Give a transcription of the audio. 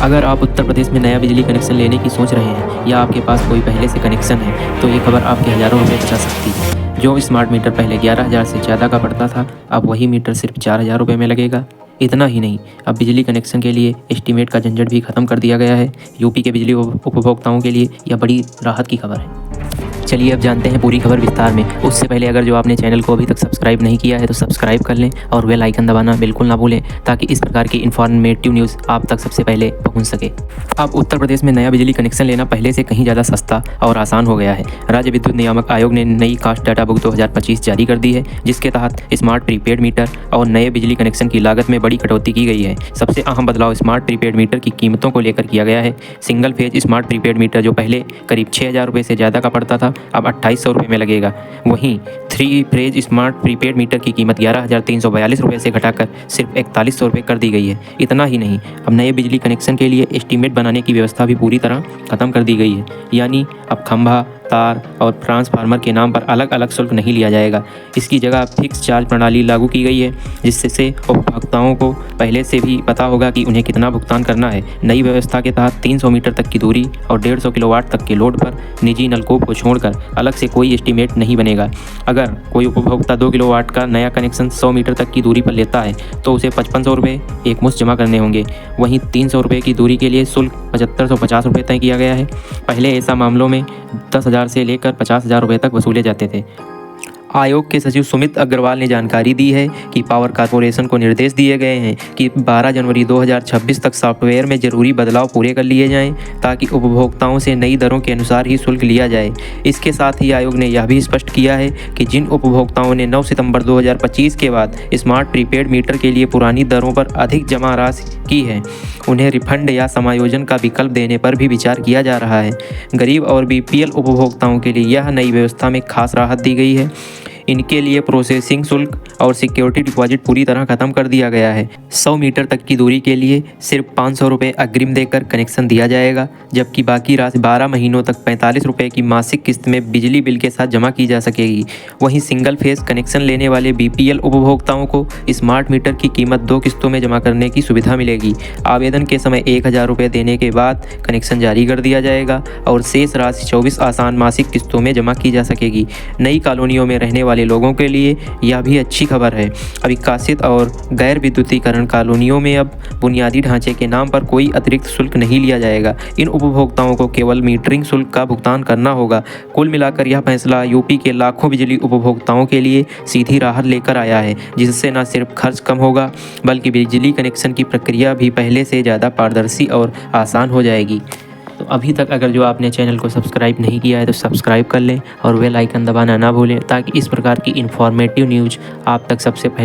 अगर आप उत्तर प्रदेश में नया बिजली कनेक्शन लेने की सोच रहे हैं या आपके पास कोई पहले से कनेक्शन है तो ये खबर आपके हज़ारों रुपये बचा सकती है। जो स्मार्ट मीटर पहले 11,000 से ज़्यादा का पड़ता था, अब वही मीटर सिर्फ 4,000 रुपये में लगेगा। इतना ही नहीं, अब बिजली कनेक्शन के लिए एस्टीमेट का झंझट भी खत्म कर दिया गया है। यूपी के बिजली उपभोक्ताओं के लिए यह बड़ी राहत की खबर है। चलिए अब जानते हैं पूरी खबर विस्तार में। उससे पहले अगर जो आपने चैनल को अभी तक सब्सक्राइब नहीं किया है तो सब्सक्राइब कर लें और बेल आइकन दबाना बिल्कुल ना भूलें, ताकि इस प्रकार की इन्फॉर्मेटिव न्यूज़ आप तक सबसे पहले पहुंच सके। अब उत्तर प्रदेश में नया बिजली कनेक्शन लेना पहले से कहीं ज़्यादा सस्ता और आसान हो गया है। राज्य विद्युत नियामक आयोग ने नई कास्ट डाटा बुक 2025 जारी कर दी है, जिसके तहत स्मार्ट प्रीपेड मीटर और नए बिजली कनेक्शन की लागत में बड़ी कटौती की गई है। सबसे अहम बदलाव स्मार्ट प्रीपेड मीटर की कीमतों को लेकर किया गया है। Single phase smart prepaid meter जो पहले करीब 6,000 रुपये से ज़्यादा का पड़ता था, अब 2,800 रुपये में लगेगा। वहीं 3 फेज स्मार्ट प्रीपेड मीटर की कीमत 11,342 रुपये से घटाकर सिर्फ 4,100 रुपये कर दी गई है। इतना ही नहीं, अब नए बिजली कनेक्शन के लिए एस्टीमेट बनाने की व्यवस्था भी पूरी तरह खत्म कर दी गई है। यानी अब खंभा, तार और ट्रांसफार्मर के नाम पर अलग अलग शुल्क नहीं लिया जाएगा। इसकी जगह फिक्स चार्ज प्रणाली लागू की गई है, जिससे उपभोक्ताओं को पहले से भी पता होगा कि उन्हें कितना भुगतान करना है। नई व्यवस्था के तहत 300 मीटर तक की दूरी और 150 किलोवाट तक के लोड पर निजी नलकूप को छोड़कर अलग से कोई एस्टीमेट नहीं बनेगा। अगर कोई उपभोक्ता 2 किलोवाट का नया कनेक्शन 100 मीटर तक की दूरी पर लेता है तो उसे 5,500 रुपये एकमुश्त जमा करने होंगे। वहीं 300 रुपये की दूरी के लिए शुल्क 7,550 रुपये तय किया गया है। पहले ऐसा मामलों में 10,000 से लेकर 50,000 रुपये तक वसूले जाते थे। आयोग के सचिव सुमित अग्रवाल ने जानकारी दी है कि पावर कॉरपोरेशन को निर्देश दिए गए हैं कि 12 जनवरी 2026 तक सॉफ्टवेयर में ज़रूरी बदलाव पूरे कर लिए जाएं, ताकि उपभोक्ताओं से नई दरों के अनुसार ही शुल्क लिया जाए। इसके साथ ही आयोग ने यह भी स्पष्ट किया है कि जिन उपभोक्ताओं ने 9 सितंबर 2025 के बाद स्मार्ट प्रीपेड मीटर के लिए पुरानी दरों पर अधिक जमा राशि की है, उन्हें रिफंड या समायोजन का विकल्प देने पर भी विचार किया जा रहा है। गरीब और बीपीएल उपभोक्ताओं के लिए यह नई व्यवस्था में खास राहत दी गई है। इनके लिए प्रोसेसिंग शुल्क और सिक्योरिटी डिपॉजिट पूरी तरह खत्म कर दिया गया है। 100 मीटर तक की दूरी के लिए सिर्फ 500 रुपये अग्रिम देकर कनेक्शन दिया जाएगा, जबकि बाकी राशि 12 महीनों तक 45 रुपये की मासिक किस्त में बिजली बिल के साथ जमा की जा सकेगी। वहीं सिंगल फेज कनेक्शन लेने वाले बीपीएल उपभोक्ताओं को स्मार्ट मीटर की कीमत 2 किस्तों में जमा करने की सुविधा मिलेगी। आवेदन के समय 1,000 रुपये देने के बाद कनेक्शन जारी कर दिया जाएगा और शेष राशि 24 आसान मासिक किस्तों में जमा की जा सकेगी। नई कॉलोनियों में रहने वाले लोगों के लिए यह भी अच्छी खबर है। अब विकसित और गैर विद्युतीकरण कॉलोनियों में अब बुनियादी ढांचे के नाम पर कोई अतिरिक्त शुल्क नहीं लिया जाएगा। इन उपभोक्ताओं को केवल मीटरिंग शुल्क का भुगतान करना होगा। कुल मिलाकर यह फैसला यूपी के लाखों बिजली उपभोक्ताओं के लिए सीधी राहत लेकर आया है, जिससे न सिर्फ खर्च कम होगा बल्कि बिजली कनेक्शन की प्रक्रिया भी पहले से ज़्यादा पारदर्शी और आसान हो जाएगी। तो अभी तक अगर जो आपने चैनल को सब्सक्राइब नहीं किया है तो सब्सक्राइब कर लें और बेल आइकन दबाना ना भूलें, ताकि इस प्रकार की इन्फॉर्मेटिव न्यूज़ आप तक सबसे पहले